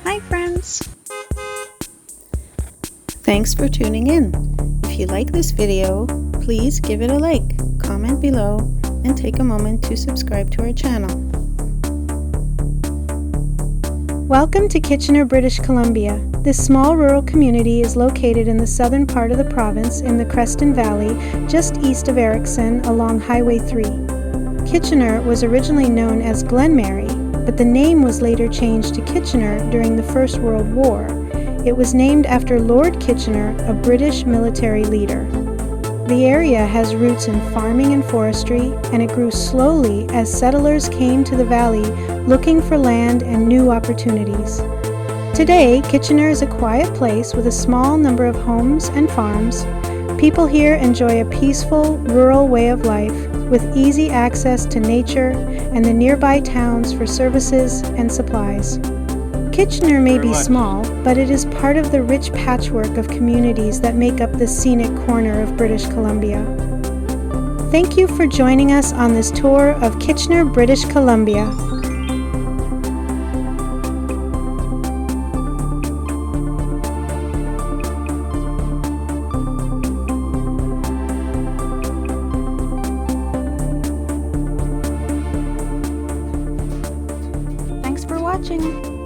Hi friends! Thanks for tuning in. If you like this video, please give it a like, comment below, and take a moment to subscribe to our channel. Welcome to Kitchener, British Columbia. This small rural community is located in the southern part of the province in the Creston Valley, just east of Erickson along Highway 3. Kitchener was originally known as Glenmary, but the name was later changed to Kitchener during the First World War. It was named after Lord Kitchener, a British military leader. The area has roots in farming and forestry, and it grew slowly as settlers came to the valley looking for land and new opportunities. Today, Kitchener is a quiet place with a small number of homes and farms. People here enjoy a peaceful, rural way of life with easy access to nature and the nearby towns for services and supplies. Kitchener may be small, but it is part of the rich patchwork of communities that make up the scenic corner of British Columbia. Thank you for joining us on this tour of Kitchener, British Columbia. Thanks for watching.